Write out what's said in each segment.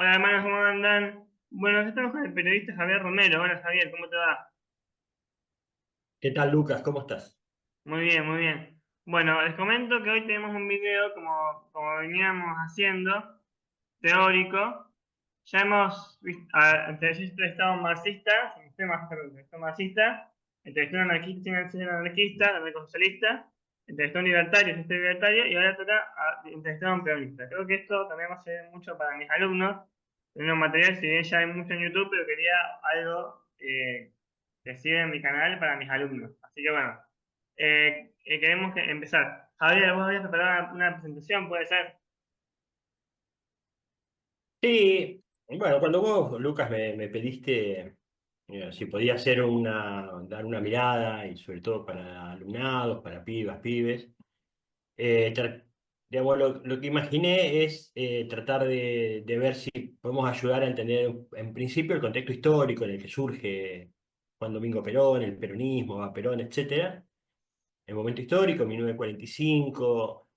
Hola hermanos, ¿cómo andan? Bueno, acá estamos con el periodista Javier Romero. Hola Javier, ¿cómo te va? ¿Qué tal, Lucas? ¿Cómo estás? Muy bien, muy bien. Bueno, les comento que hoy tenemos un video como veníamos haciendo, teórico. Ya hemos visto, entrevistado a un marxista, un sistema entrevistó a un marxista, entrevistó a un anarquista, un anarquista, también con socialista, entrevistó a un libertario, un libertario, y ahora toca entrevistar a un peronista. Creo que esto también va a ser mucho para mis alumnos, tener un material, si bien ya hay mucho en YouTube, pero quería algo que siga en mi canal para mis alumnos. Así que bueno, queremos empezar. Javier, vos habías preparado una presentación, ¿puede ser? Sí, bueno, cuando vos, Lucas, me pediste si podía hacer dar una mirada, y sobre todo para alumnados, para pibas, pibes, digamos, lo que imaginé es tratar de ver si podemos ayudar a entender en principio el contexto histórico en el que surge Juan Domingo Perón, el peronismo, va Perón, etcétera. El momento histórico, 1945,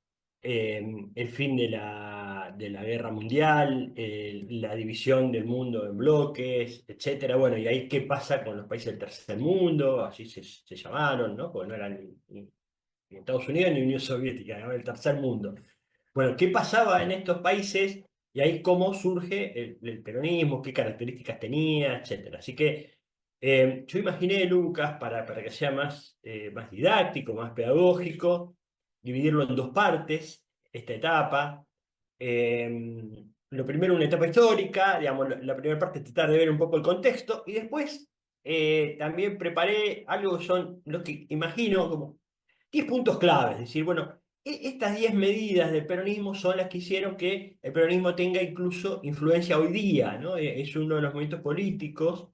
el fin de la guerra mundial, la división del mundo en bloques, etcétera. Bueno, y ahí qué pasa con los países del tercer mundo, así se llamaron, ¿no? Porque no eran ni Estados Unidos ni Unión Soviética, era el tercer mundo. Bueno, ¿qué pasaba en estos países? Y ahí cómo surge el peronismo, qué características tenía, etcétera. Así que yo imaginé, Lucas, para que sea más didáctico, más pedagógico, dividirlo en dos partes, esta etapa. Lo primero, una etapa histórica, digamos, la primera parte es tratar de ver un poco el contexto, y después también preparé algo que son lo que imagino como 10 puntos claves. Es decir, bueno, estas 10 medidas del peronismo son las que hicieron que el peronismo tenga incluso influencia hoy día, ¿no? Es uno de los movimientos políticos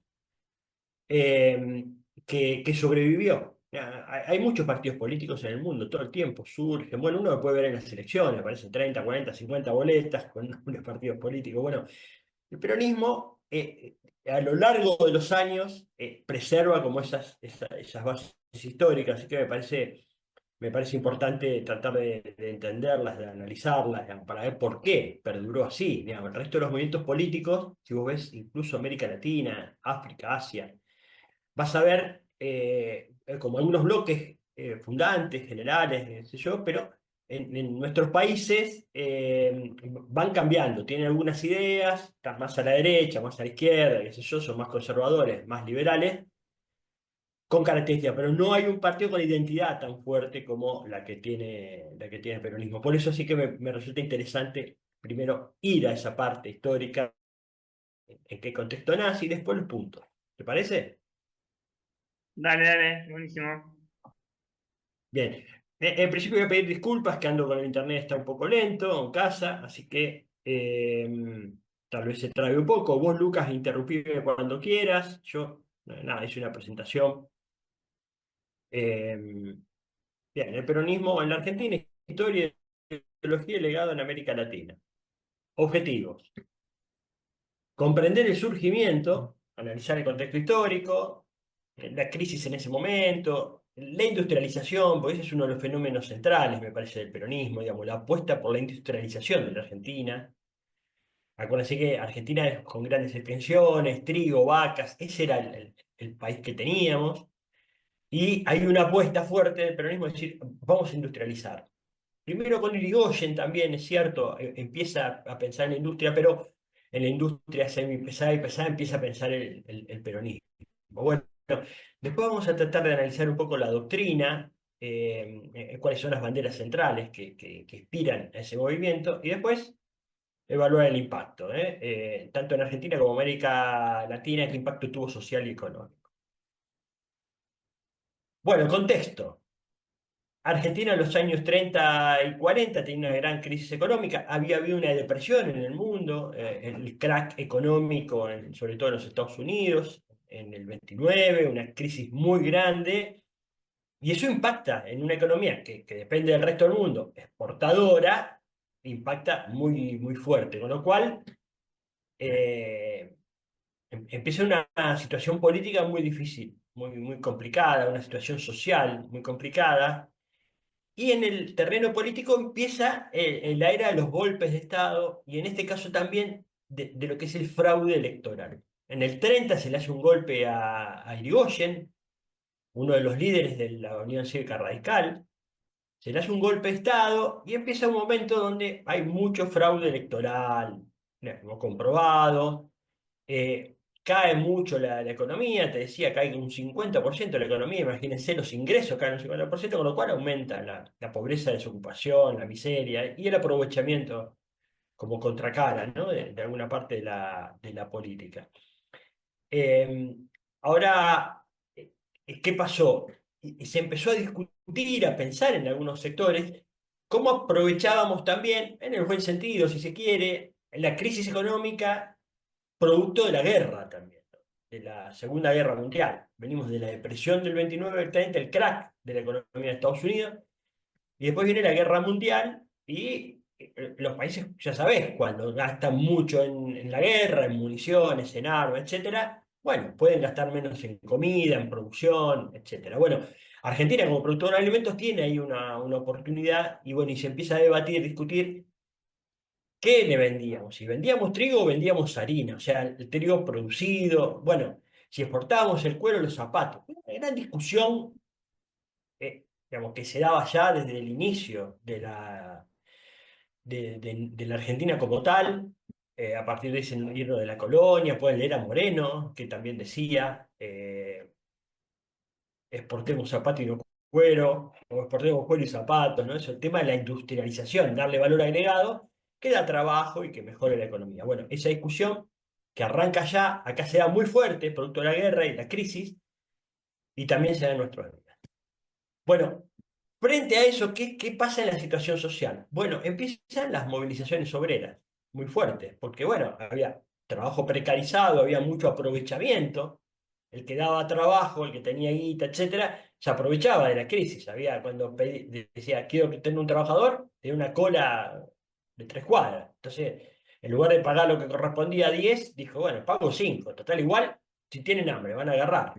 que sobrevivió. Hay muchos partidos políticos en el mundo, todo el tiempo surgen. Bueno, uno lo puede ver en las elecciones, aparecen 30, 40, 50 boletas con nombres de partidos políticos. Bueno, el peronismo a lo largo de los años preserva como esas bases históricas, así que me parece importante tratar de entenderlas, de analizarlas, digamos, para ver por qué perduró así. Digamos, el resto de los movimientos políticos, si vos ves incluso América Latina, África, Asia, vas a ver como algunos bloques fundantes, generales, qué sé yo, pero en nuestros países van cambiando, tienen algunas ideas, están más a la derecha, más a la izquierda, qué sé yo, son más conservadores, más liberales, con características, pero no hay un partido con identidad tan fuerte como la que tiene el peronismo. Por eso sí que me resulta interesante primero ir a esa parte histórica, en qué contexto nace y después los puntos. ¿Te parece? Dale, dale, buenísimo. Bien, en principio voy a pedir disculpas que ando con el internet, está un poco lento en casa, así que tal vez se trabe un poco. Vos, Lucas, interrumpime cuando quieras. Yo, nada, hice una presentación. Eh, Bien, el peronismo en la Argentina, historia, ideología y legado en América Latina. Objetivos: comprender el surgimiento, analizar el contexto histórico, la crisis en ese momento, la industrialización, porque ese es uno de los fenómenos centrales, me parece, del peronismo, digamos, la apuesta por la industrialización de la Argentina. Acuérdense que Argentina es con grandes extensiones, trigo, vacas, ese era el país que teníamos, y hay una apuesta fuerte del peronismo, es decir, vamos a industrializar. Primero con Irigoyen también, es cierto, empieza a pensar en la industria, pero en la industria semi pesada y pesada empieza a pensar el peronismo. Bueno, después vamos a tratar de analizar un poco la doctrina, cuáles son las banderas centrales que inspiran a ese movimiento, y después evaluar el impacto, tanto en Argentina como América Latina, qué impacto tuvo social y económico. Bueno, contexto. Argentina en los años 30 y 40 tenía una gran crisis económica, había habido una depresión en el mundo, el crack económico, sobre todo en los Estados Unidos, en el 29, una crisis muy grande, y eso impacta en una economía que depende del resto del mundo, exportadora, impacta muy fuerte, con lo cual eh, empieza una situación política muy difícil, muy complicada, una situación social muy complicada. Y en el terreno político empieza la era de los golpes de Estado, y en este caso también de lo que es el fraude electoral. En el 30 se le hace un golpe a Irigoyen, uno de los líderes de la Unión Cívica Radical, se le hace un golpe de Estado y empieza un momento donde hay mucho fraude electoral, no comprobado, cae mucho la economía, te decía, cae un 50% de la economía, imagínense los ingresos caen un 50%, con lo cual aumenta la pobreza, la desocupación, la miseria y el aprovechamiento como contracara, ¿no? De alguna parte de la política. Eh, ahora, ¿qué pasó? Y se empezó a discutir, a pensar en algunos sectores, cómo aprovechábamos también, en el buen sentido, si se quiere, la crisis económica producto de la guerra también, ¿no? De la Segunda Guerra Mundial. Venimos de la depresión del 29 al 30, el crack de la economía de Estados Unidos, y después viene la guerra mundial y los países, ya sabés, cuando gastan mucho en la guerra, en municiones, en armas, etcétera, bueno, pueden gastar menos en comida, en producción, etcétera. Bueno, Argentina como productor de alimentos tiene ahí una oportunidad y bueno, y se empieza a debatir, discutir qué le vendíamos. Si vendíamos trigo o vendíamos harina, o sea, el trigo producido, bueno, si exportábamos el cuero o los zapatos. Una gran discusión digamos, que se daba ya desde el inicio de la Argentina como tal, a partir de ese himno de la colonia, pueden leer a Moreno, que también decía, exportemos zapato y no cuero, o exportemos cuero y zapatos, ¿no? Eso, el tema de la industrialización, darle valor agregado, que da trabajo y que mejore la economía. Bueno, esa discusión que arranca ya, acá se da muy fuerte, producto de la guerra y la crisis, y también se da en nuestros días. Bueno, frente a eso, ¿qué pasa en la situación social? Bueno, empiezan las movilizaciones obreras, muy fuertes, porque bueno, había trabajo precarizado, había mucho aprovechamiento, el que daba trabajo, el que tenía guita, etcétera, se aprovechaba de la crisis. Había cuando decía, quiero que tenga un trabajador, tenía una cola de 3 cuadras. Entonces, en lugar de pagar lo que correspondía a 10, dijo, bueno, pago 5, total igual, si tienen hambre, van a agarrar.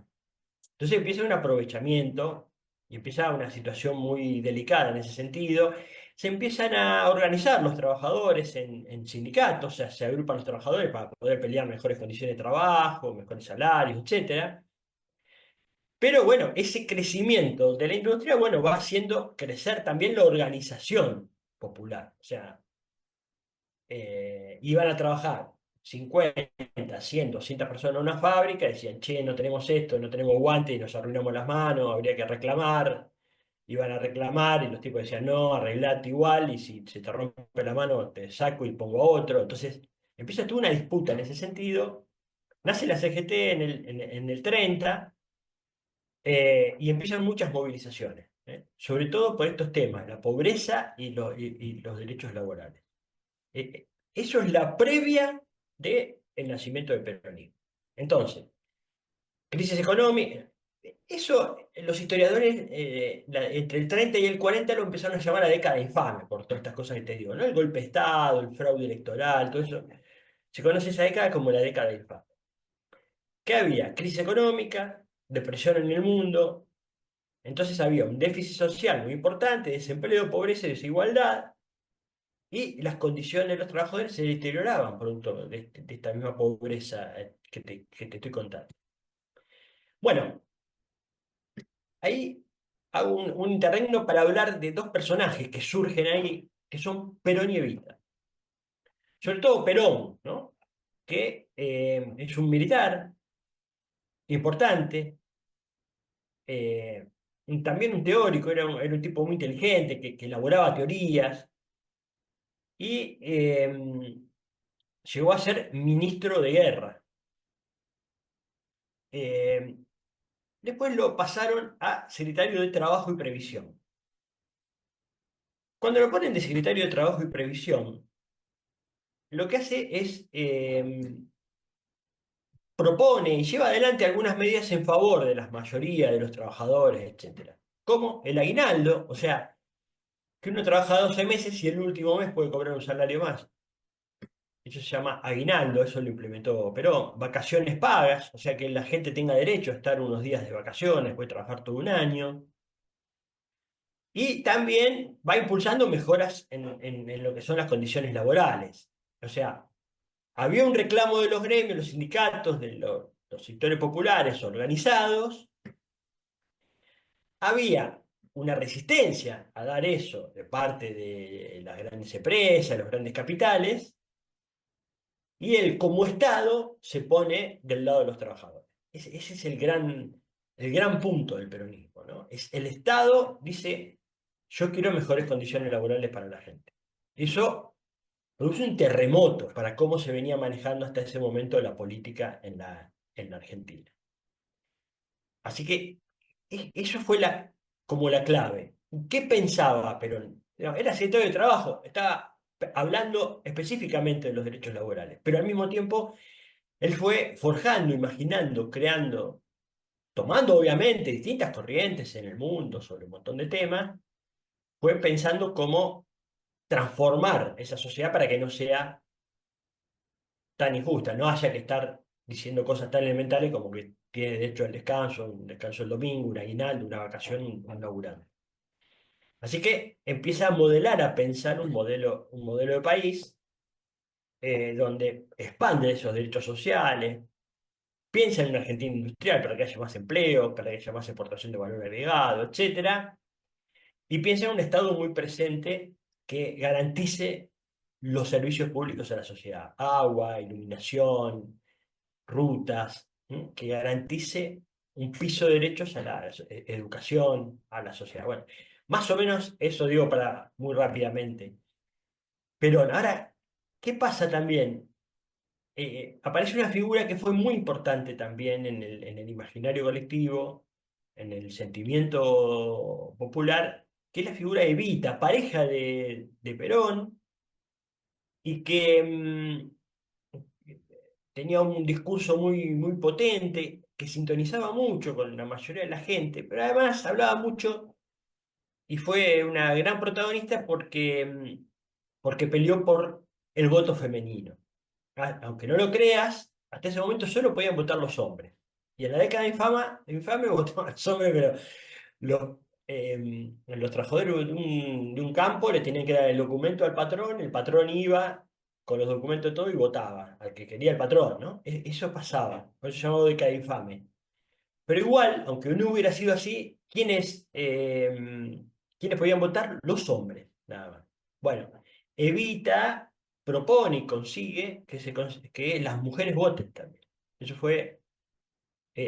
Entonces empieza un aprovechamiento y empieza una situación muy delicada en ese sentido. Se empiezan a organizar los trabajadores en sindicatos, o sea, se agrupan los trabajadores para poder pelear mejores condiciones de trabajo, mejores salarios, etcétera. Pero bueno, ese crecimiento de la industria, bueno, va haciendo crecer también la organización popular. O sea, iban a trabajar 50, 100, 200 personas en una fábrica, decían, che, no tenemos esto, no tenemos guantes y nos arruinamos las manos, habría que reclamar. Iban a reclamar y los tipos decían, no, arreglate igual y si se te rompe la mano te saco y pongo otro. Entonces empieza toda una disputa en ese sentido. Nace la CGT en el 30 y empiezan muchas movilizaciones, sobre todo por estos temas, la pobreza y los derechos laborales. Eso es la previa del nacimiento del peronismo. Entonces, crisis económica, eso los historiadores entre el 30 y el 40 lo empezaron a llamar la década infame, por todas estas cosas que te digo, ¿no? El golpe de Estado, el fraude electoral, todo eso. Se conoce esa década como la década infame. ¿Qué había? Crisis económica, depresión en el mundo, entonces había un déficit social muy importante, desempleo, pobreza y desigualdad, y las condiciones de los trabajadores se deterioraban producto de esta misma pobreza que te estoy contando. Bueno, ahí hago un interregno para hablar de dos personajes que surgen ahí, que son Perón y Evita. Sobre todo Perón, ¿no? Que es un militar importante, eh, también un teórico, era un tipo muy inteligente que elaboraba teorías y llegó a ser ministro de guerra. Eh, después lo pasaron a secretario de Trabajo y Previsión. Cuando lo ponen de secretario de Trabajo y Previsión, lo que hace es propone y lleva adelante algunas medidas en favor de la mayoría de los trabajadores, etcétera. Como el aguinaldo, o sea, que uno trabaja 12 meses y el último mes puede cobrar un salario más. Eso se llama aguinaldo, eso lo implementó Perón. Vacaciones pagas, o sea, que la gente tenga derecho a estar unos días de vacaciones, puede trabajar todo un año. Y también va impulsando mejoras en lo que son las condiciones laborales. O sea, había un reclamo de los gremios, los sindicatos, de los sectores populares organizados, había una resistencia a dar eso de parte de las grandes empresas, los grandes capitales, y él como Estado se pone del lado de los trabajadores. Ese es el gran punto del peronismo, ¿no? Es el Estado dice, yo quiero mejores condiciones laborales para la gente. Eso produce un terremoto para cómo se venía manejando hasta ese momento la política en la Argentina. Así que eso fue como la clave. ¿Qué pensaba Perón? No, era secretario de Trabajo, estaba hablando específicamente de los derechos laborales, pero al mismo tiempo él fue forjando, imaginando, creando, tomando obviamente distintas corrientes en el mundo sobre un montón de temas, fue pensando cómo transformar esa sociedad para que no sea tan injusta, no haya que estar diciendo cosas tan elementales como que tiene derecho al descanso, un descanso el domingo, un aguinaldo, una vacación, un laburante. Así que empieza a modelar, a pensar un modelo de país donde expande esos derechos sociales, piensa en una Argentina industrial para que haya más empleo, para que haya más exportación de valor agregado, etcétera, y piensa en un Estado muy presente que garantice los servicios públicos a la sociedad, agua, iluminación, rutas, ¿m? Que garantice un piso de derechos a la educación, a la sociedad. Bueno, más o menos eso digo para muy rápidamente. Pero ahora, ¿qué pasa también? Aparece una figura que fue muy importante también en el imaginario colectivo, en el sentimiento popular, que es la figura de Evita, pareja de Perón, y que tenía un discurso muy, muy potente, que sintonizaba mucho con la mayoría de la gente, pero además hablaba mucho y fue una gran protagonista porque peleó por el voto femenino. Aunque no lo creas, hasta ese momento solo podían votar los hombres. Y en la década infame votaban los hombres, pero los trabajadores de un campo le tenían que dar el documento al patrón, el patrón iba con los documentos todo y votaba al que quería el patrón, ¿no? Eso pasaba, por eso se llamaba década infame. Pero igual, aunque no hubiera sido así, ¿quiénes podían votar? Los hombres, nada más. Bueno, Evita propone y consigue que las mujeres voten también. Eso fue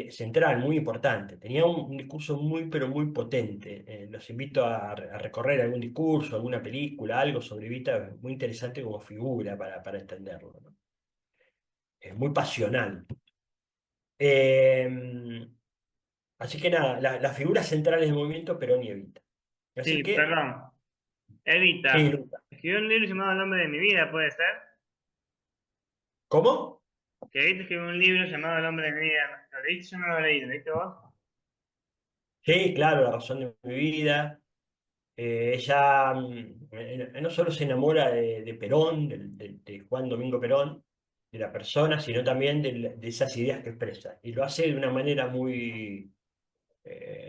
central, muy importante. Tenía un discurso muy, pero muy potente. Los invito a recorrer algún discurso, alguna película, algo sobre Evita, muy interesante como figura para entenderlo, ¿no? Es muy pasional. Eh, Así que nada, las figuras centrales del movimiento Perón y Evita. Así Sí, que, perdón. sí, Evita. Luca. Escribió un libro llamado El hombre de mi vida, ¿puede ser? ¿Cómo? Que Evita escribió un libro llamado El hombre de mi vida. ¿Lo leíste? Yo no lo leí. ¿Lo leíste vos? Sí, claro, la razón de mi vida. Ella no solo se enamora de Perón, de Juan Domingo Perón, de la persona, sino también de esas ideas que expresa. Y lo hace de una manera muy,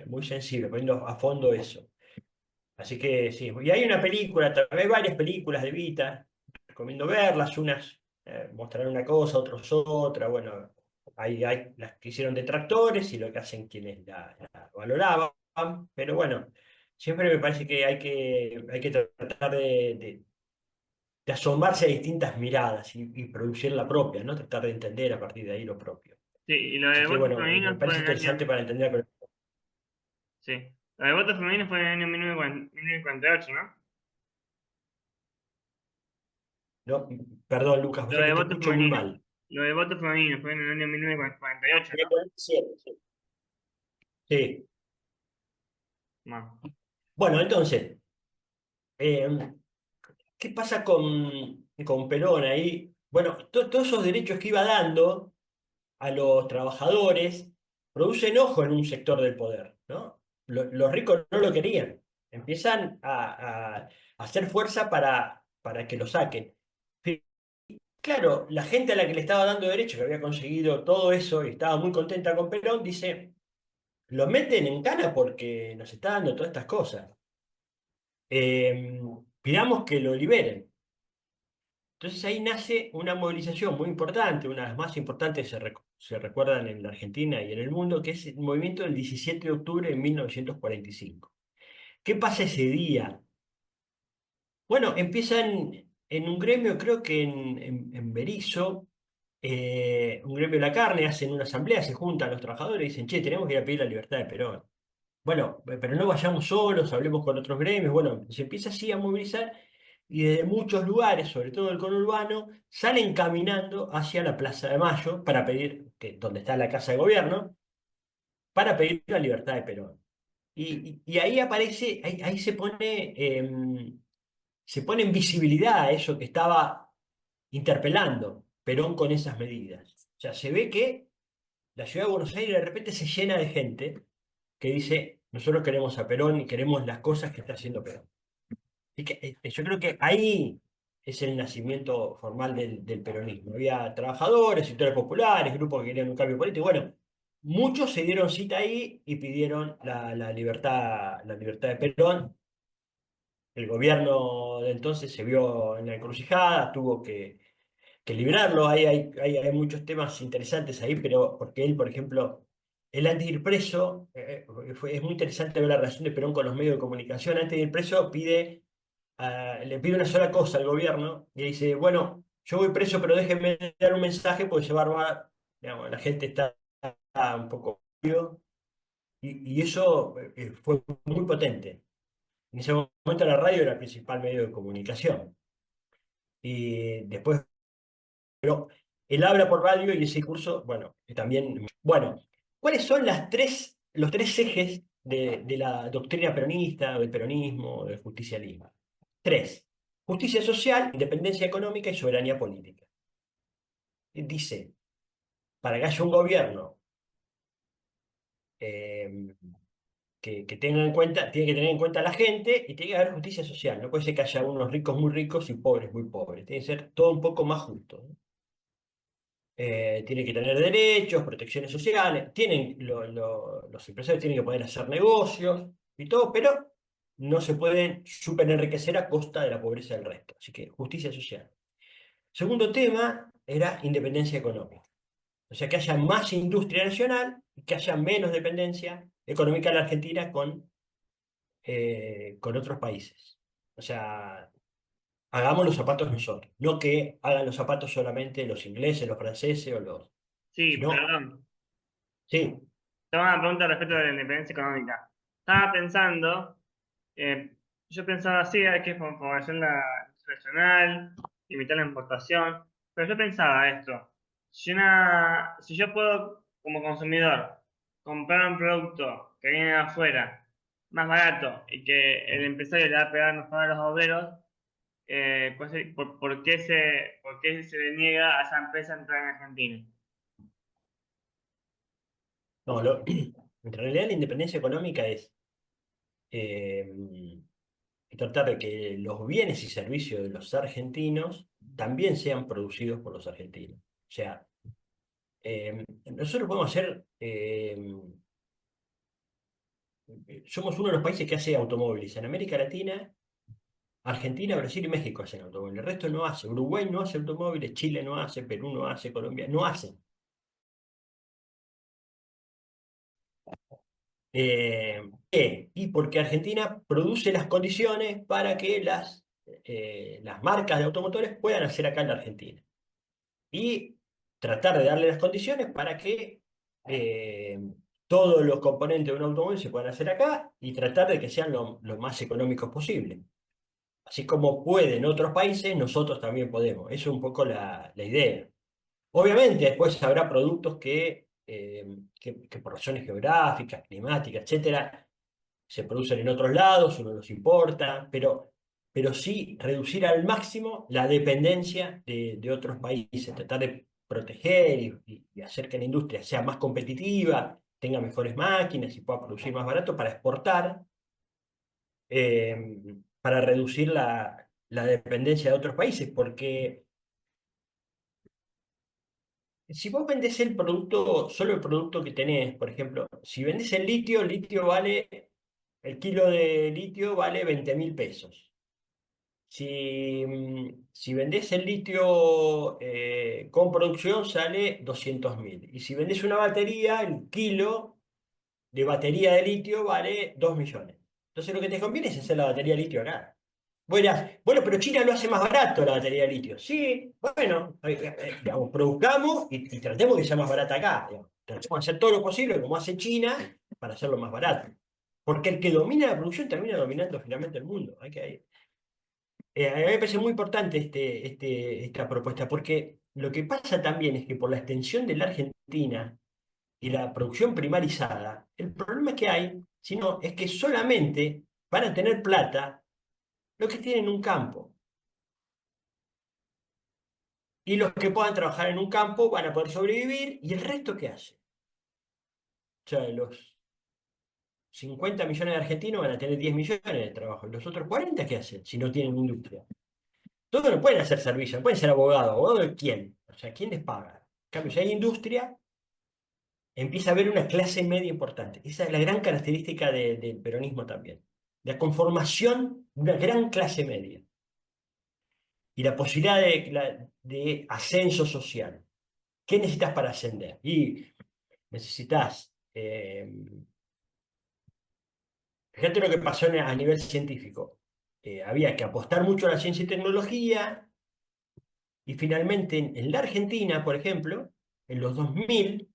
muy sensible, poniendo a fondo eso. Así que sí, y hay una película, hay varias películas de Vita, recomiendo verlas, unas mostrarán una cosa, otros otra, bueno, hay las que hicieron detractores y lo que hacen quienes la valoraban, pero bueno, siempre me parece que hay que tratar de asomarse a distintas miradas y producir la propia, ¿no? Tratar de entender a partir de ahí lo propio. Sí, y lo Así de que votos bueno, me femeninos fue parece en el interesante año. para entender, pero Sí. Lo de votos femeninos fue en el año 1948, ¿no? no, perdón, Lucas, o Lo sea de que te votos escucho muy femeninos. mal. Lo de votos femeninos fue en el año 1948, ¿no? 47, sí. Sí. No. Bueno, entonces, eh, ¿qué pasa con Perón ahí? Bueno, todos esos derechos que iba dando a los trabajadores produce enojo en un sector del poder, ¿no? Los ricos no lo querían. Empiezan a hacer fuerza para que lo saquen. Claro, la gente a la que le estaba dando derechos, que había conseguido todo eso y estaba muy contenta con Perón, dice, lo meten en cana porque nos está dando todas estas cosas. Pidamos que lo liberen. Entonces ahí nace una movilización muy importante, una de las más importantes se recuerdan en la Argentina y en el mundo, que es el movimiento del 17 de octubre de 1945. ¿Qué pasa ese día? Bueno, empiezan en un gremio, creo que en Berisso, un gremio de la carne, hacen una asamblea, se juntan los trabajadores y dicen, che, tenemos que ir a pedir la libertad de Perón. Bueno, pero no vayamos solos, hablemos con otros gremios. Bueno, se empieza así a movilizar y desde muchos lugares, sobre todo el conurbano, salen caminando hacia la Plaza de Mayo para pedir, donde está la Casa de Gobierno, para pedir la libertad de Perón. Y ahí aparece, ahí se pone en visibilidad eso que estaba interpelando Perón con esas medidas. O sea, se ve que la ciudad de Buenos Aires de repente se llena de gente que dice, nosotros queremos a Perón y queremos las cosas que está haciendo Perón. Y que, yo creo que ahí es el nacimiento formal del peronismo. Había trabajadores, sectores populares, grupos que querían un cambio político. Bueno, muchos se dieron cita ahí y pidieron la libertad de Perón. El gobierno de entonces se vio en la encrucijada, tuvo que librarlo. Hay muchos temas interesantes ahí, pero porque él, por ejemplo, él antes de ir preso, es muy interesante ver la relación de Perón con los medios de comunicación. Antes de ir preso le pide una sola cosa al gobierno y dice, bueno, yo voy preso, pero déjenme dar un mensaje porque digamos, la gente está un poco... Y eso fue muy potente. En ese momento la radio era el principal medio de comunicación. Y después, pero él habla por radio y ese curso, bueno, que también, bueno, ¿cuáles son los tres ejes de la doctrina peronista, del peronismo, del justicialismo? Tres: justicia social, independencia económica y soberanía política. Dice, para que haya un gobierno eh, que tenga en cuenta, tiene que tener en cuenta a la gente y tiene que haber justicia social. No puede ser que haya unos ricos muy ricos y pobres muy pobres. Tiene que ser todo un poco más justo, ¿no? Tiene que tener derechos, protecciones sociales, los empresarios tienen que poder hacer negocios y todo, pero no se pueden super enriquecer a costa de la pobreza del resto. Así que justicia social. Segundo tema era independencia económica. O sea, que haya más industria nacional y que haya menos dependencia económica en la Argentina con otros países. O sea, hagamos los zapatos nosotros, no que hagan los zapatos solamente los ingleses, los franceses o los... Sí, Sino, perdón. sí, Tengo una pregunta respecto de la independencia económica. Estaba pensando, eh, yo pensaba así, hay que favorecer la regional, limitar la importación, pero yo pensaba esto, si yo puedo como consumidor comprar un producto que viene de afuera más barato y que el empresario le va a pegar mejor a los obreros, pues, por qué se le niega a esa empresa entrar en Argentina? no, en realidad la independencia económica es eh, tratar de que los bienes y servicios de los argentinos también sean producidos por los argentinos. O sea, nosotros podemos hacer, somos uno de los países que hace automóviles. En América Latina, Argentina, Brasil y México hacen automóviles. El resto no hace. Uruguay no hace automóviles, Chile no hace, Perú no hace, Colombia no hace. Y porque Argentina produce las condiciones para que las marcas de automotores puedan hacer acá en la Argentina. Y tratar de darle las condiciones para que eh, todos los componentes de un automóvil se puedan hacer acá y tratar de que sean lo más económicos posible. Así como pueden otros países, nosotros también podemos. Eso es un poco la idea. Obviamente, después habrá productos que por razones geográficas, climáticas, etcétera, se producen en otros lados, uno los importa, pero sí reducir al máximo la dependencia de otros países, tratar de proteger y hacer que la industria sea más competitiva, tenga mejores máquinas y pueda producir más barato para exportar, para reducir la dependencia de otros países, porque si vos vendés el producto, solo el producto que tenés, por ejemplo, si vendés el litio vale, el kilo de litio vale 20.000 pesos. si vendés el litio con producción sale 200.000. Y si vendés una batería, el kilo de batería de litio vale 2 millones. Entonces lo que te conviene es hacer la batería de litio acá. Bueno, pero China lo hace más barato la batería de litio. Sí, bueno, digamos, produzcamos y tratemos que sea más barata acá. Digamos. Tratemos de hacer todo lo posible, como hace China, para hacerlo más barato. Porque el que domina la producción termina dominando finalmente el mundo. A mí me parece muy importante esta propuesta, porque lo que pasa también es que por la extensión de la Argentina y la producción primarizada, el problema que hay, si no, es que solamente van a tener plata los que tienen un campo. Y los que puedan trabajar en un campo van a poder sobrevivir, ¿y el resto qué hace? O sea, los 50 millones de argentinos van a tener 10 millones de trabajo, y los otros 40 ¿qué hacen si no tienen industria? Todos no pueden hacer servicio, no pueden ser abogados. ¿Abogado de quién? O sea, ¿quién les paga? En cambio, si hay industria, empieza a haber una clase media importante. Esa es la gran característica del peronismo también. La conformación de una gran clase media y la posibilidad de ascenso social. ¿Qué necesitas para ascender? Y necesitas, fíjate lo que pasó a nivel científico. Había que apostar mucho a la ciencia y tecnología y finalmente en la Argentina, por ejemplo, en los 2000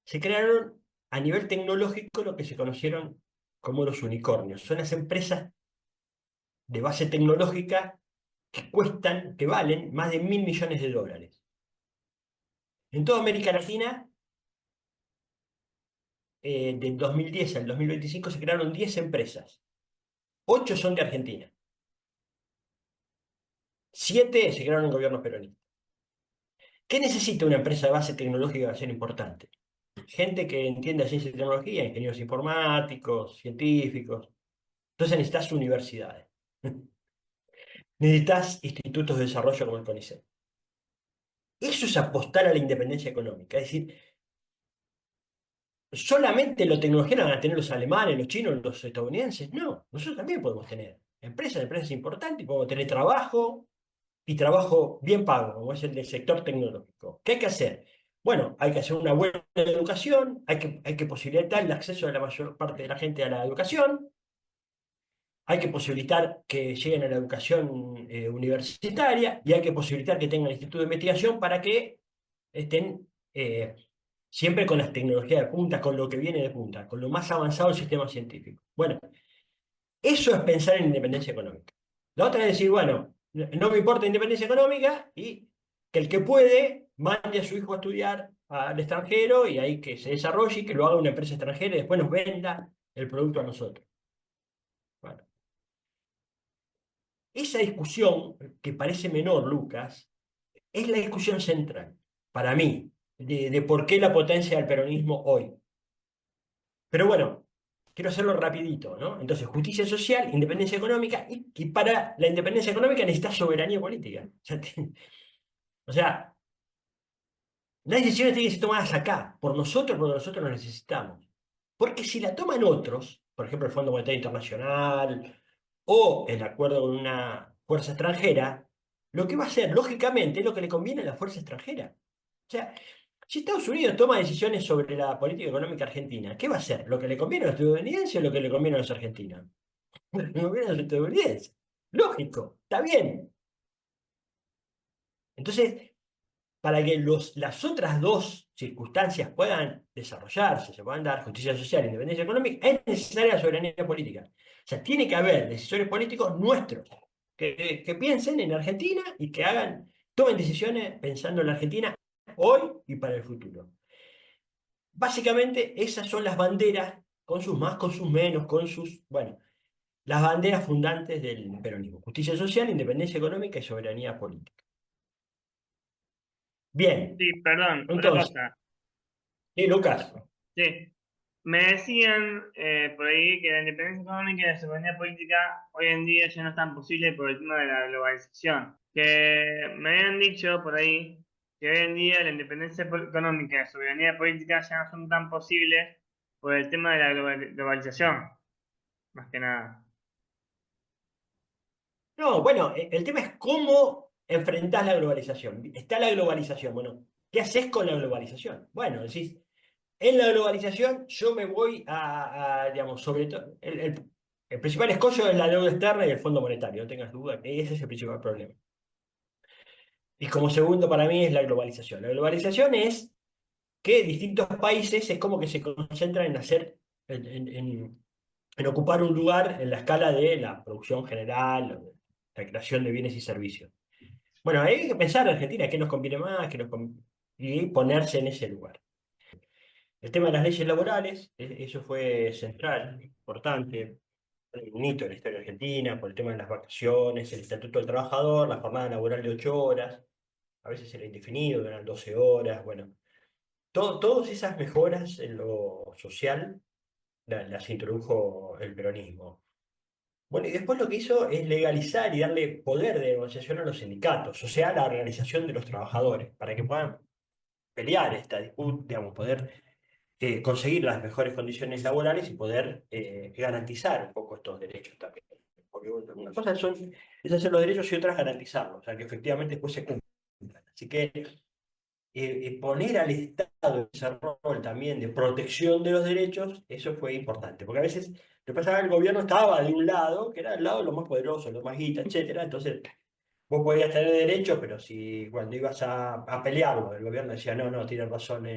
se crearon a nivel tecnológico lo que se conocieron como los unicornios. Son las empresas de base tecnológica que cuestan, que valen más de 1.000 millones de dólares. En toda América Latina, del 2010 al 2025 se crearon 10 empresas. 8 son de Argentina. 7 se crearon en gobiernos peronistas. ¿Qué necesita una empresa de base tecnológica para ser importante? Gente que entienda ciencia y tecnología, ingenieros informáticos, científicos. Entonces necesitas universidades. Necesitas institutos de desarrollo como el CONICET. Eso es apostar a la independencia económica. Es decir, solamente la tecnología la van a tener los alemanes, los chinos, los estadounidenses. No, nosotros también podemos tener empresas importantes, podemos tener trabajo y trabajo bien pago, como es el del sector tecnológico. ¿Qué hay que hacer? Bueno, hay que hacer una buena educación, hay que posibilitar el acceso de la mayor parte de la gente a la educación, hay que posibilitar que lleguen a la educación universitaria y hay que posibilitar que tengan instituto de investigación para que estén siempre con las tecnologías de punta, con lo que viene de punta, con lo más avanzado del sistema científico. Bueno, eso es pensar en independencia económica. La otra es decir, bueno, no me importa independencia económica y que el que puede mande a su hijo a estudiar al extranjero y ahí que se desarrolle y que lo haga una empresa extranjera y después nos venda el producto a nosotros. Bueno, esa discusión, que parece menor, Lucas, es la discusión central, para mí, de por qué la potencia del peronismo hoy. Pero bueno, quiero hacerlo rapidito, ¿no? Entonces, justicia social, independencia económica, y para la independencia económica necesitas soberanía política. O sea, las decisiones tienen que ser tomadas acá, por nosotros, porque nosotros las necesitamos. Porque si la toman otros, por ejemplo el Fondo Monetario Internacional o el acuerdo con una fuerza extranjera, lo que va a hacer, lógicamente, es lo que le conviene a la fuerza extranjera. O sea, si Estados Unidos toma decisiones sobre la política económica argentina, ¿qué va a hacer? ¿Lo que le conviene a los estadounidenses o lo que le conviene a los argentinos? Lo que le conviene a los estadounidenses. Lógico, está bien. Entonces, para que las otras dos circunstancias puedan desarrollarse, se puedan dar justicia social e independencia económica, es necesaria la soberanía política. O sea, tiene que haber decisores políticos nuestros que piensen en Argentina y que tomen decisiones pensando en la Argentina hoy y para el futuro. Básicamente, esas son las banderas, con sus más, con sus menos, bueno, las banderas fundantes del peronismo. Justicia social, independencia económica y soberanía política. Bien, Sí, perdón, otra entonces, cosa. Lucas. Sí, me decían por ahí que la independencia económica y la soberanía política hoy en día ya no es tan posible por el tema de la globalización. Que me habían dicho por ahí que hoy en día la independencia económica y la soberanía política ya no son tan posibles por el tema de la globalización, más que nada. No, bueno, el tema es cómo enfrentás la globalización. Está la globalización, bueno, ¿qué haces con la globalización? Bueno, decís, en la globalización yo me voy digamos, sobre todo, el principal escollo es la deuda externa y el Fondo Monetario, no tengas duda, que ese es el principal problema. Y como segundo para mí es la globalización. La globalización es que distintos países es como que se concentran en hacer, en ocupar un lugar en la escala de la producción general, la creación de bienes y servicios. Bueno, hay que pensar en Argentina qué nos conviene más, y ponerse en ese lugar. El tema de las leyes laborales, eso fue central, importante, un hito en la historia argentina, por el tema de las vacaciones, el Estatuto del Trabajador, la jornada laboral de 8 horas, a veces era indefinido, eran 12 horas, bueno. Todas esas mejoras en lo social las introdujo el peronismo. Bueno, y después lo que hizo es legalizar y darle poder de negociación a los sindicatos, o sea, a la organización de los trabajadores, para que puedan pelear esta disputa, digamos, poder conseguir las mejores condiciones laborales y poder garantizar un poco estos derechos también. Porque bueno, una cosa es hacer los derechos y otras garantizarlos, o sea, que efectivamente después se cumplan. Así que poner al Estado ese rol también de protección de los derechos, eso fue importante, porque a veces lo que pasaba el gobierno estaba de un lado, que era el lado de los más poderosos, los más guita, etcétera, entonces vos podías tener derecho, pero si cuando ibas a pelearlo, el gobierno decía, no, no, tienes razón,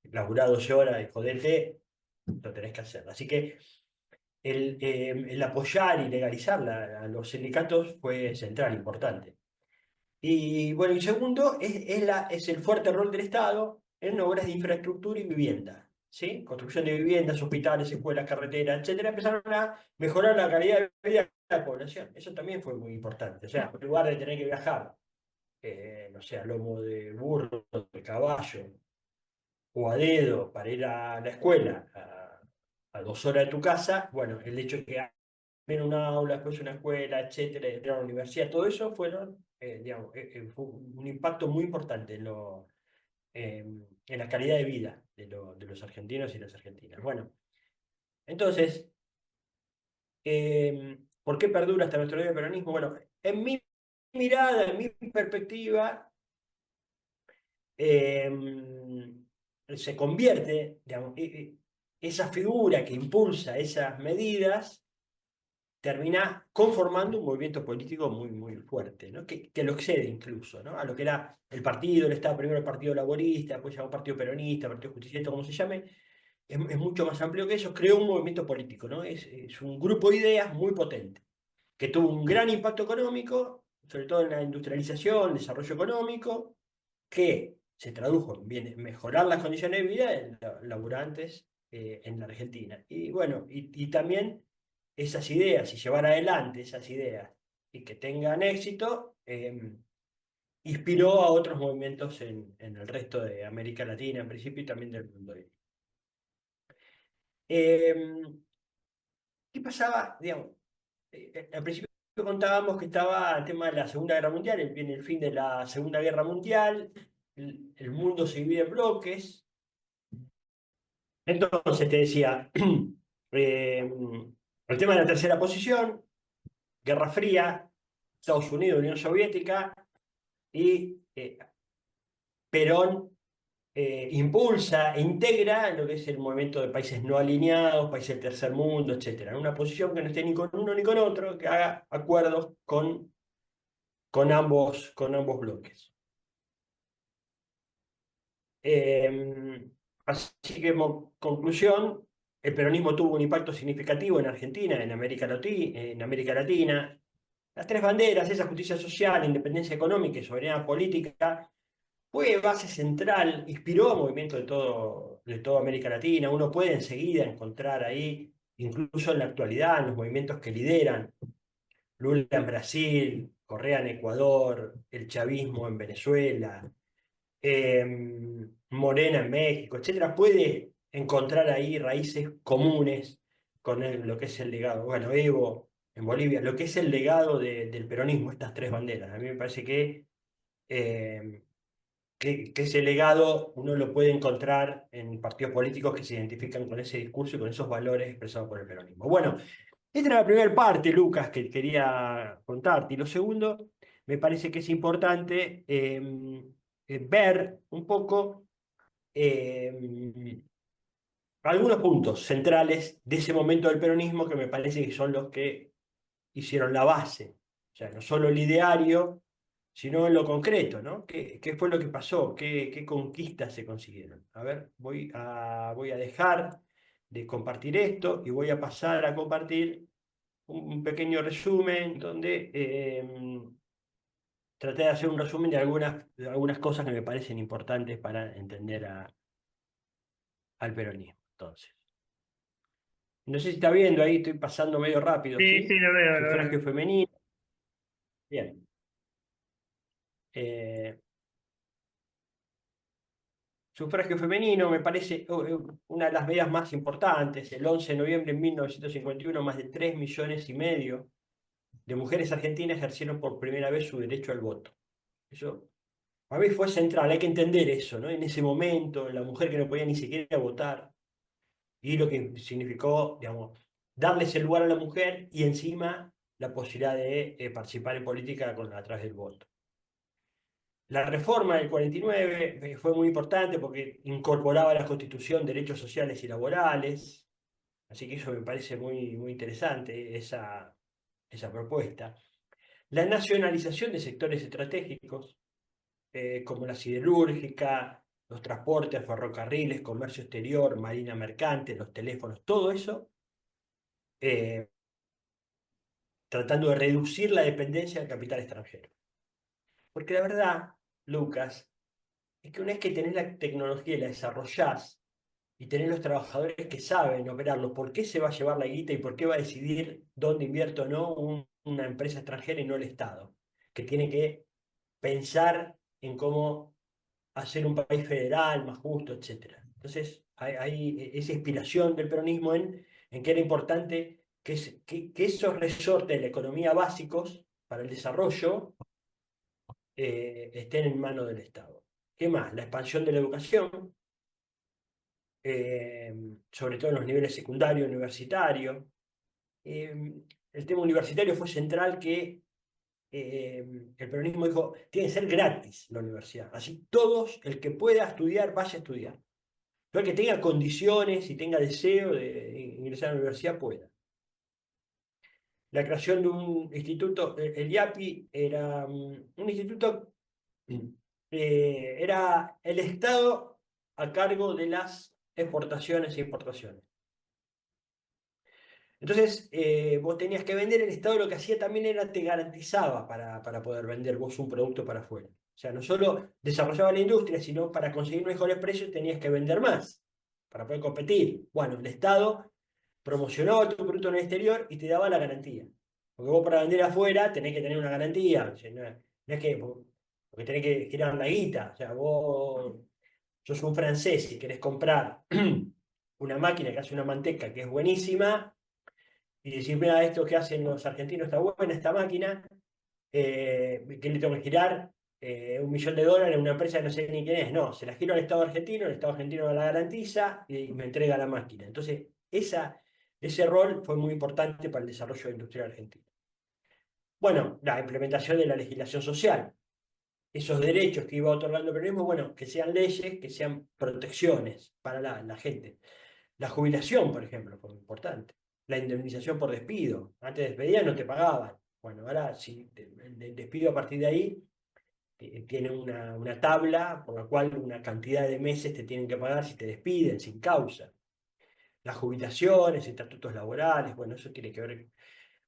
laburá 12 horas y jodete, lo tenés que hacer. Así que el apoyar y legalizar a los sindicatos fue central, importante. Y bueno, y segundo, es el fuerte rol del Estado en obras de infraestructura y vivienda, ¿sí? Construcción de viviendas, hospitales, escuelas, carreteras, etcétera, empezaron a mejorar la calidad de vida de la población. Eso también fue muy importante. O sea, en lugar de tener que viajar, no sé, a lomo de burro, de caballo o a dedo para ir a la escuela, a 2 horas de tu casa, bueno, el hecho de que en un aula, después una escuela, etcétera, y la universidad, todo eso fueron, digamos, fue un impacto muy importante en la calidad de vida de los argentinos y las argentinas. Bueno, entonces, ¿por qué perdura hasta nuestro día el peronismo? Bueno, en mi mirada, en mi perspectiva, se convierte, digamos, esa figura que impulsa esas medidas termina conformando un movimiento político muy, muy fuerte, ¿no? Que lo excede incluso, ¿no? A lo que era el partido, el Estado, primero el Partido Laborista, después llamó Partido Peronista, Partido Justicialista, como se llame, es mucho más amplio que eso, creó un movimiento político, ¿no? Es un grupo de ideas muy potente, que tuvo un gran impacto económico, sobre todo en la industrialización, el desarrollo económico, que se tradujo en mejorar las condiciones de vida de los laburantes en la Argentina. Y bueno, y también esas ideas, y llevar adelante esas ideas y que tengan éxito, inspiró a otros movimientos en el resto de América Latina en principio y también del mundo. Eh, ¿Qué pasaba? Digamos, al principio contábamos que estaba el tema de la Segunda Guerra Mundial, viene el fin de la Segunda Guerra Mundial, el mundo se divide en bloques. Entonces te decía, eh, el tema de la tercera posición, Guerra Fría, Estados Unidos, Unión Soviética, y Perón impulsa e integra lo que es el movimiento de países no alineados, países del tercer mundo, etcétera. Una posición que no esté ni con uno ni con otro, que haga acuerdos con ambos bloques. Así que, como conclusión, el peronismo tuvo un impacto significativo en Argentina, en América Latina. Las tres banderas, esa justicia social, independencia económica y soberanía política, fue base central, inspiró a movimientos de toda América Latina. Uno puede enseguida encontrar ahí, incluso en la actualidad, en los movimientos que lideran, Lula en Brasil, Correa en Ecuador, el chavismo en Venezuela, eh, Morena en México, etcétera, puede encontrar ahí raíces comunes con lo que es el legado. Bueno, Evo en Bolivia, lo que es el legado del peronismo, estas tres banderas. A mí me parece eh, que ese legado uno lo puede encontrar en partidos políticos que se identifican con ese discurso y con esos valores expresados por el peronismo. Bueno, Esta era la primera parte, Lucas, que quería contarte. Y lo segundo, me parece que es importante ver un poco eh, algunos puntos centrales de ese momento del peronismo que me parece que son los que hicieron la base. O sea, no solo el ideario, sino en lo concreto, ¿no? ¿Qué fue lo que pasó? ¿Qué conquistas se consiguieron? A ver, voy a dejar de compartir esto y voy a pasar a compartir un pequeño resumen donde traté de hacer un resumen de algunas cosas que me parecen importantes para entender al peronismo. Entonces, no sé si está viendo ahí, estoy pasando medio rápido, Sí, sí, ¿sí? lo veo, lo Sufragio veo. femenino. Bien. Eh, Sufragio femenino me parece una de las medidas más importantes. El 11 de noviembre de 1951, más de 3,5 millones de mujeres argentinas ejercieron por primera vez su derecho al voto. Eso para mí fue central, hay que entender eso, ¿no? En ese momento, la mujer que no podía ni siquiera votar, y lo que significó, digamos, darle ese lugar a la mujer y encima la posibilidad de participar en política a través del voto. La reforma del 49 fue muy importante porque incorporaba a la Constitución derechos sociales y laborales, así que eso me parece muy interesante, esa propuesta. La nacionalización de sectores estratégicos, como la siderúrgica, los transportes, ferrocarriles, comercio exterior, marina mercante, los teléfonos, todo eso, eh, tratando de reducir la dependencia del capital extranjero. Porque la verdad, Lucas, es que una vez que tenés la tecnología y la desarrollás, y tenés los trabajadores que saben operarlo, ¿por qué se va a llevar la guita y por qué va a decidir dónde invierte o no una empresa extranjera y no el Estado? Que tiene que pensar en cómo hacer un país federal más justo, etcétera. Entonces, hay esa inspiración del peronismo en que era importante que esos resortes de la economía básicos para el desarrollo estén en manos del Estado. ¿Qué más? La expansión de la educación, eh, sobre todo en los niveles secundario y universitario. El tema universitario fue central que el peronismo dijo, tiene que ser gratis la universidad. Así todos, el que pueda estudiar, vaya a estudiar. Pero el que tenga condiciones y tenga deseo de ingresar a la universidad pueda. La creación de un instituto, el IAPI era un instituto, mm, era el Estado a cargo de las exportaciones e importaciones. Entonces, vos tenías que vender, el Estado lo que hacía también era te garantizaba para poder vender vos un producto para afuera. O sea, no solo desarrollaba la industria, sino para conseguir mejores precios tenías que vender más, para poder competir. Bueno, el Estado promocionaba tu producto en el exterior y te daba la garantía. Porque vos para vender afuera tenés que tener una garantía. O sea, no es que, porque tenés que girar la guita. O sea, vos sos un francés y querés comprar una máquina que hace una manteca que es buenísima y decir, mira, esto que hacen los argentinos está buena, esta máquina, que le tengo que girar 1 millón de dólares a una empresa que no sé ni quién es. No, se la giro al Estado argentino, el Estado argentino me la garantiza y me entrega la máquina. Entonces, ese rol fue muy importante para el desarrollo industrial argentino. Bueno, la implementación de la legislación social, esos derechos que iba otorgando el peronismo, bueno, que sean leyes, que sean protecciones para la gente. La jubilación, por ejemplo, fue muy importante. La indemnización por despido. Antes despedían, no te pagaban. Bueno, ahora sí, el despido a partir de ahí tiene una tabla por la cual una cantidad de meses te tienen que pagar si te despiden sin causa. Las jubilaciones, estatutos laborales, bueno, eso tiene que ver.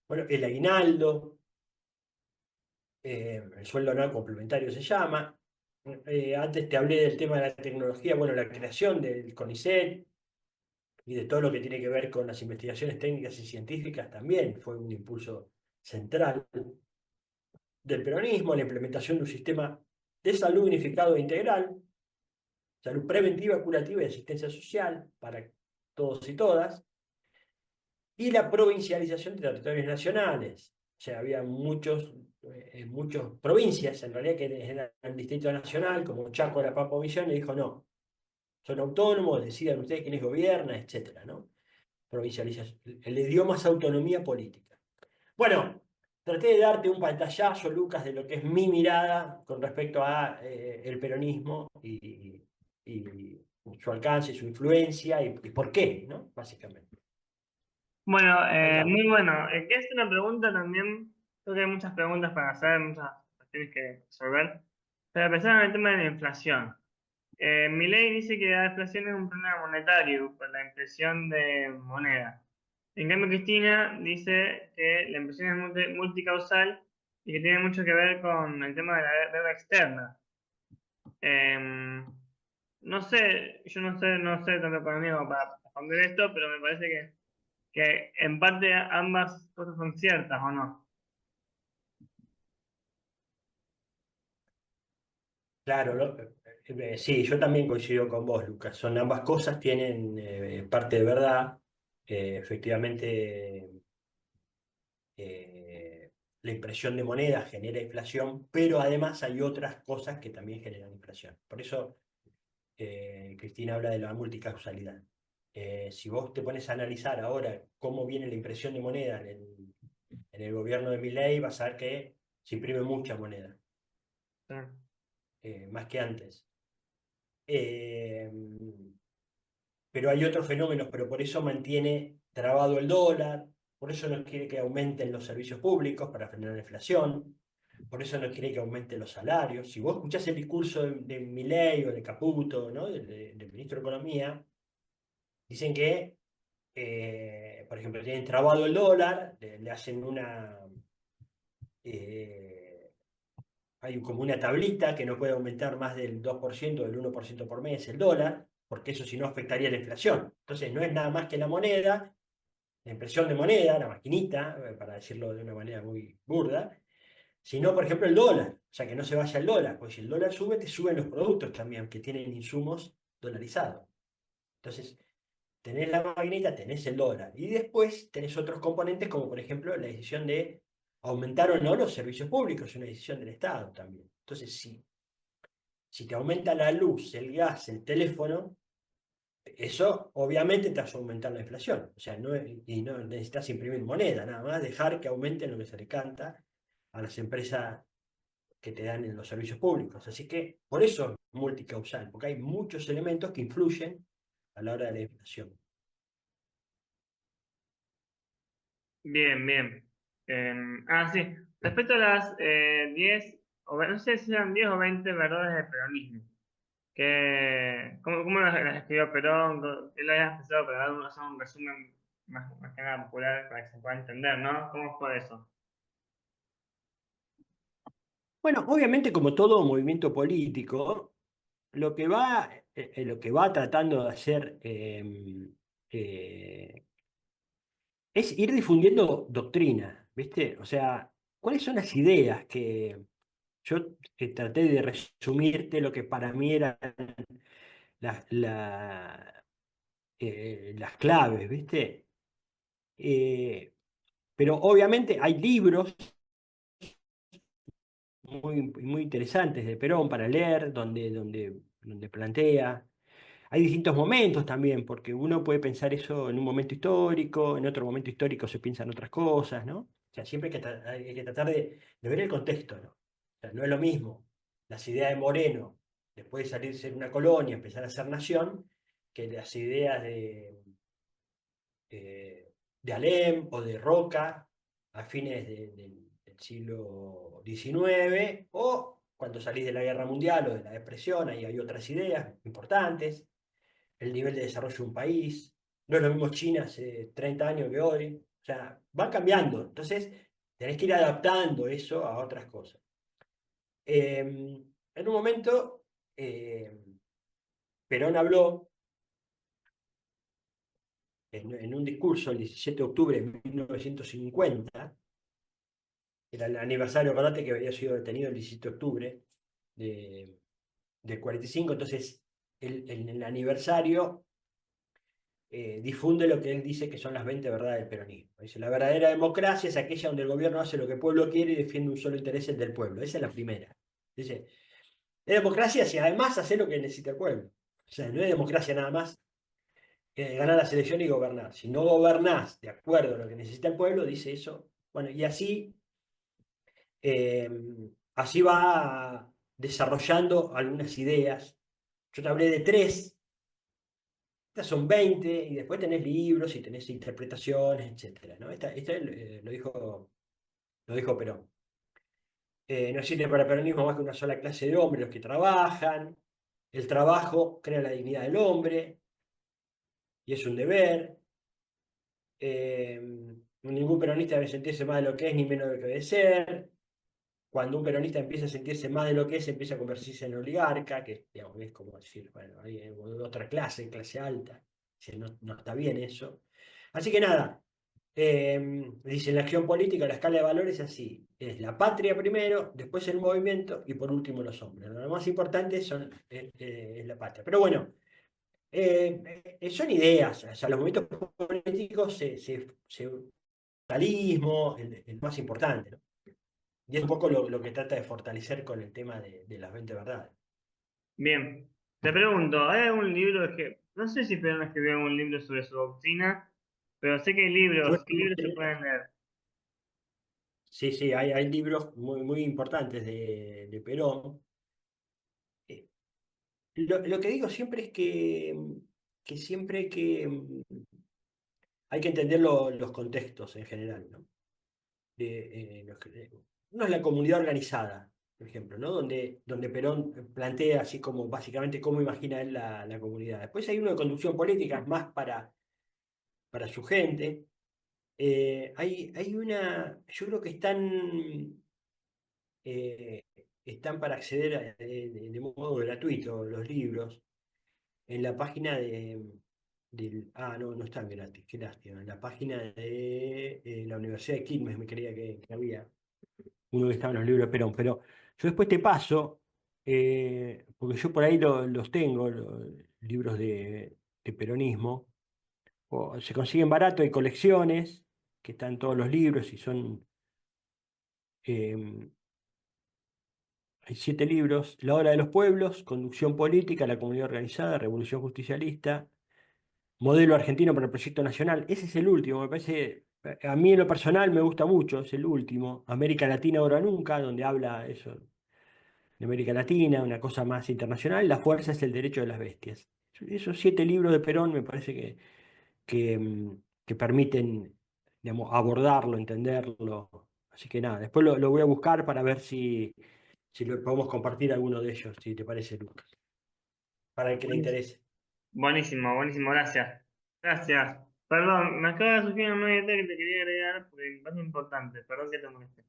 Bueno, el aguinaldo, el sueldo anual complementario se llama. Antes te hablé del tema de la tecnología, bueno, la creación del CONICET, y de todo lo que tiene que ver con las investigaciones técnicas y científicas también fue un impulso central del peronismo, la implementación de un sistema de salud unificado e integral, salud preventiva, curativa y asistencia social para todos y todas, y la provincialización de territorios nacionales. O sea, había muchas provincias en realidad que eran el Distrito Nacional, como Chaco, La Pampa o Misiones, y dijo no, son autónomos, decidan ustedes quiénes gobiernan, etcétera, ¿no? provincialización. El idioma es autonomía política. Bueno, traté de darte un pantallazo, Lucas, de lo que es mi mirada con respecto a el peronismo y su alcance, su influencia y por qué, ¿no? Básicamente. Bueno, Arrancamos. muy bueno. Quiero hacer una pregunta también. Creo que hay muchas preguntas para hacer, muchas cuestiones que resolver. Pero empezar en el tema de la inflación. Milei dice que la inflación es un problema monetario por la impresión de moneda. En cambio, Cristina dice que la impresión es multicausal y que tiene mucho que ver con el tema de la deuda externa. Em, no sé, yo no sé tanto economía como para responder esto, pero me parece que en parte ambas cosas son ciertas, ¿o no? Claro, sí, yo también coincido con vos, Lucas. Son ambas cosas, tienen parte de verdad. Efectivamente, la impresión de moneda genera inflación, pero además hay otras cosas que también generan inflación. Por eso Cristina habla de la multicausalidad. Si vos te pones a analizar ahora cómo viene la impresión de moneda en el gobierno de Milei, vas a ver que se imprime mucha moneda, Sí. más que antes. Eh, pero hay otros fenómenos, pero por eso mantiene trabado el dólar, por eso no quiere que aumenten los servicios públicos para frenar la inflación, por eso no quiere que aumenten los salarios. Si vos escuchás el discurso de Milei o de Caputo, ¿no? Del ministro de Economía, dicen que, por ejemplo, tienen trabado el dólar, le hacen eh, hay como una tablita que no puede aumentar más del 2% o del 1% por mes el dólar, porque eso si no afectaría la inflación. Entonces no es nada más que la moneda, la impresión de moneda, la maquinita, para decirlo de una manera muy burda, sino, por ejemplo, el dólar. O sea, que no se vaya el dólar, porque si el dólar sube, te suben los productos también, que tienen insumos dolarizados. Entonces, tenés la maquinita, tenés el dólar. Y después tenés otros componentes, como por ejemplo la decisión de aumentar o no los servicios públicos, es una decisión del Estado también. Entonces, si te aumenta la luz, el gas, el teléfono, eso obviamente te hace aumentar la inflación. O sea, y no necesitas imprimir moneda, nada más dejar que aumenten lo que se le canta a las empresas que te dan en los servicios públicos. Así que por eso es multicausal, porque hay muchos elementos que influyen a la hora de la inflación. Bien, bien. Sí. Respecto a las 10, no sé si eran 10 o 20 verdades del peronismo. ¿Cómo las escribió Perón? ¿Qué le habías pensado para hacer un resumen más que nada popular para que se pueda entender, ¿no? ¿Cómo fue eso? Bueno, obviamente como todo movimiento político, lo que va tratando de hacer eh, es ir difundiendo doctrina, ¿viste? O sea, ¿cuáles son las ideas que yo traté de resumirte lo que para mí eran las, las claves, ¿viste? Eh, pero obviamente hay libros muy interesantes de Perón para leer, donde plantea. Hay distintos momentos también, porque uno puede pensar eso en un momento histórico, en otro momento histórico se piensan otras cosas, ¿no? O sea, siempre hay que tratar de ver el contexto, ¿no? O sea, no es lo mismo las ideas de Moreno, después de salirse de una colonia, empezar a ser nación, que las ideas de Alem o de Roca a fines del siglo XIX, o cuando salís de la Guerra Mundial o de la Depresión, ahí hay otras ideas importantes, el nivel de desarrollo de un país, no es lo mismo China hace 30 años que hoy, o sea, va cambiando, entonces tenés que ir adaptando eso a otras cosas. En un momento, Perón habló en un discurso el 17 de octubre de 1950. Era el aniversario, acordate que había sido detenido el 17 de octubre de, del 45, entonces en el aniversario difunde lo que él dice que son las 20 verdades del peronismo. Dice, la verdadera democracia es aquella donde el gobierno hace lo que el pueblo quiere y defiende un solo interés, el del pueblo. Esa es la primera. Dice, es democracia si además hace lo que necesita el pueblo. O sea, no es democracia nada más ganar las elecciones y gobernar. Si no gobernás de acuerdo a lo que necesita el pueblo, dice eso. Bueno, y eh, así va desarrollando algunas ideas. Yo te hablé de tres, estas son 20 y después tenés libros y tenés interpretaciones, etcétera, ¿no? Esta lo dijo Perón. No existe para el peronismo más que una sola clase de hombres, los que trabajan. El trabajo crea la dignidad del hombre y es un deber. Eh, Ningún peronista debe sentirse más de lo que es ni menos de lo que debe ser. Cuando un peronista empieza a sentirse más de lo que es, empieza a convertirse en oligarca, que digamos, es como decir, bueno, hay otra clase, clase alta. Si no, no está bien eso. Así que nada, dice, en la acción política la escala de valores es así. Es la patria primero, después el movimiento y por último los hombres. Lo más importante es la patria. Pero bueno, son ideas. O sea, los movimientos políticos capitalismo, el más importante, ¿no? Y es un poco lo que trata de fortalecer con el tema de las 20 verdades. Bien, te pregunto, ¿hay algún libro que, no sé si Perón escribió algún libro sobre su doctrina, pero sé que hay libros, ¿qué libros se pueden leer? Sí, sí, hay libros muy, muy importantes de Perón. Eh, lo que digo siempre es que siempre hay que entender los contextos en general, ¿no? Uno es la comunidad organizada, por ejemplo, ¿no? Donde Perón plantea así como básicamente cómo imagina él la comunidad. Después hay uno de conducción política, más para su gente. Hay una, yo creo que eh, están para acceder de modo gratuito los libros en la página no están gratis, qué lástima, en la página de la Universidad de Quilmes me creía que había uno que estaba en los libros de Perón, pero yo después te paso, porque yo por ahí los tengo, los libros de peronismo, o se consiguen barato, hay colecciones que están todos los libros y eh, hay 7 libros: La Hora de los Pueblos, Conducción Política, La Comunidad Organizada, Revolución Justicialista, Modelo Argentino para el Proyecto Nacional. Ese es el último, me parece, a mí en lo personal me gusta mucho, es el último. América Latina ahora nunca, donde habla eso de América Latina, una cosa más internacional. La fuerza es el derecho de las bestias. Esos 7 libros de Perón me parece que permiten, digamos, abordarlo, entenderlo. Así que nada, después lo voy a buscar para ver si lo podemos compartir alguno de ellos, si te parece, Lucas, para el que le Buenísimo, interese. buenísimo, buenísimo, gracias. Gracias. Perdón, me acaba de surgir una nueva idea que te quería agregar porque me parece importante, perdón que te moleste.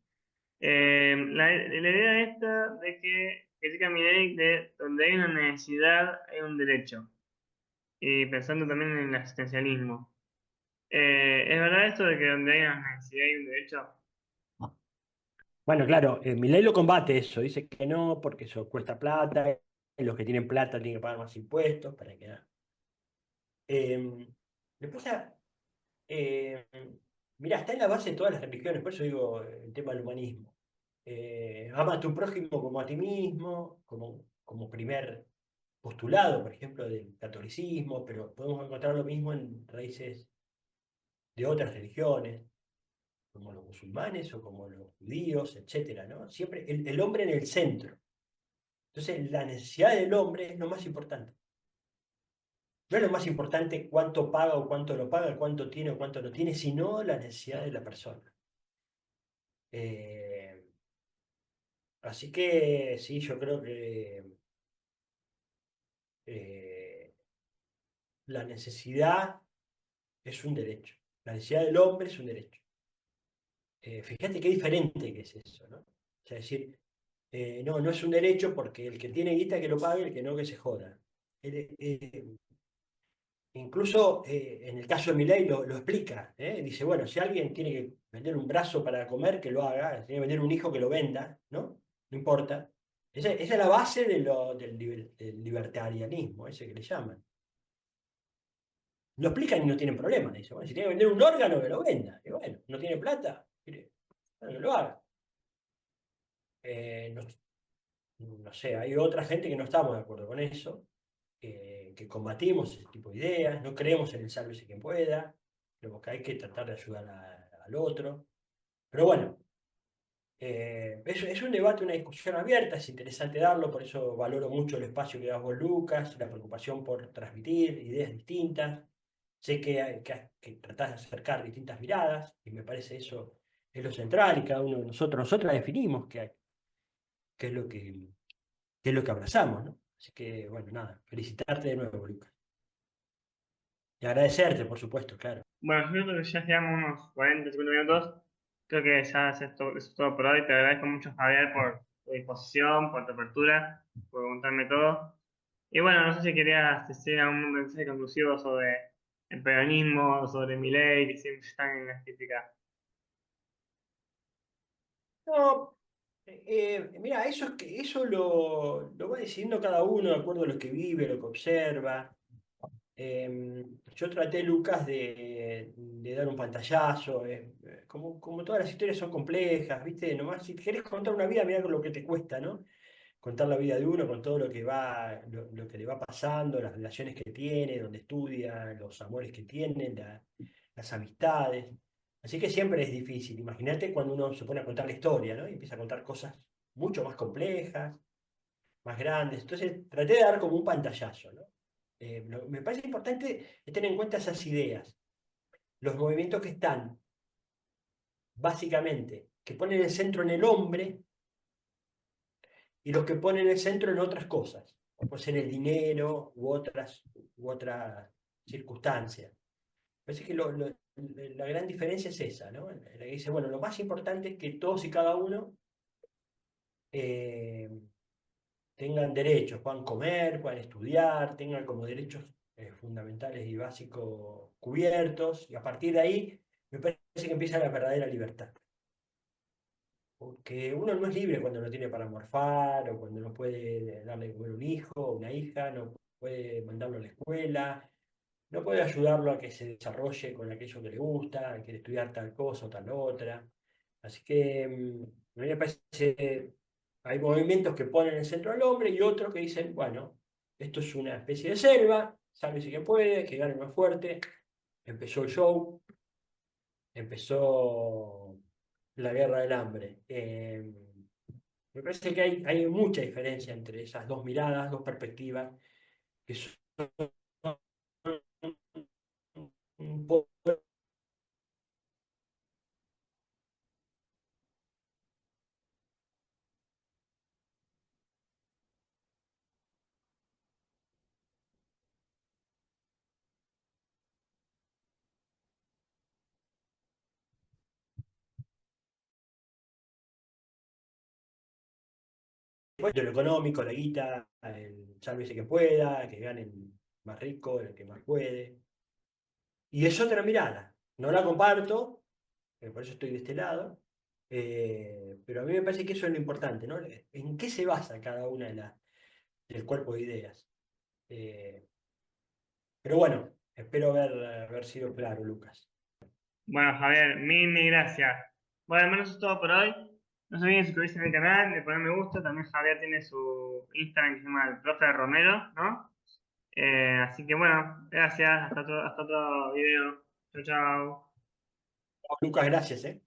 La idea esta de que critica mi ley de donde hay una necesidad hay un derecho, y pensando también en el asistencialismo. ¿Es verdad esto de que donde hay una necesidad hay un derecho? Bueno, claro, Milei lo combate eso, dice que no, porque eso cuesta plata, y los que tienen plata tienen que pagar más impuestos para que nada. Eh, Después, eh, mirá, está en la base de todas las religiones, por eso digo el tema del humanismo. Ama a tu prójimo como a ti mismo, como primer postulado, por ejemplo, del catolicismo, pero podemos encontrar lo mismo en raíces de otras religiones, como los musulmanes o como los judíos, etcétera, ¿no? Siempre el hombre en el centro. Entonces, la necesidad del hombre es lo más importante. No es lo más importante cuánto paga o cuánto lo paga, cuánto tiene o cuánto no tiene, sino la necesidad de la persona. Eh, Así que sí, yo creo que eh, la necesidad es un derecho. La necesidad del hombre es un derecho. Fíjate qué diferente que es eso, ¿no? O sea, decir, no, no es un derecho porque el que tiene guita que lo pague, el que no que se joda. Incluso en el caso de Milei lo explica, ¿eh? Dice, bueno, si alguien tiene que vender un brazo para comer, que lo haga, si tiene que vender un hijo, que lo venda, ¿no? No importa. Esa es la base del libertarianismo, ese que le llaman. Lo explican y no tienen problema. Dice, bueno, si tiene que vender un órgano, que lo venda. Y bueno, no tiene plata, bueno, que lo haga. No, no sé, hay otra gente que no estamos de acuerdo con eso. que combatimos ese tipo de ideas, no creemos en el sálvese quien pueda, creemos que hay que tratar de ayudar al otro. Pero bueno, es un debate, una discusión abierta, es interesante darlo, por eso valoro mucho el espacio que das vos, Lucas, la preocupación por transmitir ideas distintas. Sé que tratás de acercar distintas miradas, y me parece eso es lo central, y cada uno de nosotras definimos qué es lo qué es lo que abrazamos, ¿no? Así que, bueno, nada, felicitarte de nuevo, Lucas. Y agradecerte, por supuesto, claro. Bueno, yo creo que ya llevamos unos 40, 50 minutos. Creo que ya eso es todo por hoy. Te agradezco mucho, Javier, por tu disposición, por tu apertura, por contarme todo. Y bueno, no sé si querías decir algún mensaje conclusivo sobre el peronismo, sobre Milei, que siempre están en las críticas. No, mira, eso lo va decidiendo cada uno de acuerdo a lo que vive, lo que observa. Yo traté, Lucas, de dar un pantallazo. Como todas las historias son complejas, ¿viste? Nomás si querés contar una vida, mirá con lo que te cuesta, ¿no? Contar la vida de uno, con todo lo que le va pasando, las relaciones que tiene, donde estudia, los amores que tiene, las amistades. Así que siempre es difícil. Imagínate cuando uno se pone a contar la historia, ¿no? Y empieza a contar cosas mucho más complejas, más grandes. Entonces traté de dar como un pantallazo, ¿no? Me parece importante tener en cuenta esas ideas, los movimientos que están, básicamente, que ponen el centro en el hombre y los que ponen el centro en otras cosas, como puede ser el dinero u otras circunstancias. Parece que la gran diferencia es esa, ¿no? En la que dice, bueno, lo más importante es que todos y cada uno eh, tengan derechos, puedan comer, puedan estudiar, tengan como derechos fundamentales y básicos cubiertos, y a partir de ahí me parece que empieza la verdadera libertad. Porque uno no es libre cuando no tiene para morfar, o cuando no puede darle de comer a un hijo o una hija, no puede mandarlo a la escuela, no puede ayudarlo a que se desarrolle con aquello que le gusta, quiere estudiar tal cosa o tal otra. Así que a mí me parece que hay movimientos que ponen en el centro al hombre y otros que dicen, bueno, esto es una especie de selva, sálvese que puede, que gane el más fuerte. Empezó el show, empezó la guerra del hambre. Me parece que hay mucha diferencia entre esas dos miradas, dos perspectivas, que son un poco. De lo económico, la guita, el sálvese que pueda, que gane el más rico, el que más puede. Y es otra mirada. No la comparto, por eso estoy de este lado, pero a mí me parece que eso es lo importante, ¿no? ¿En qué se basa cada una del cuerpo de ideas? Eh, pero bueno, espero haber sido claro, Lucas. Bueno, Javier, mil gracias. Bueno, al menos eso es todo por hoy. No se olviden de suscribirse a mi canal, de poner me gusta. También Javier tiene su Instagram que se llama el profe Romero, ¿no? Así que bueno, gracias. Hasta otro video. Chau, chau. Lucas, gracias, ¿eh?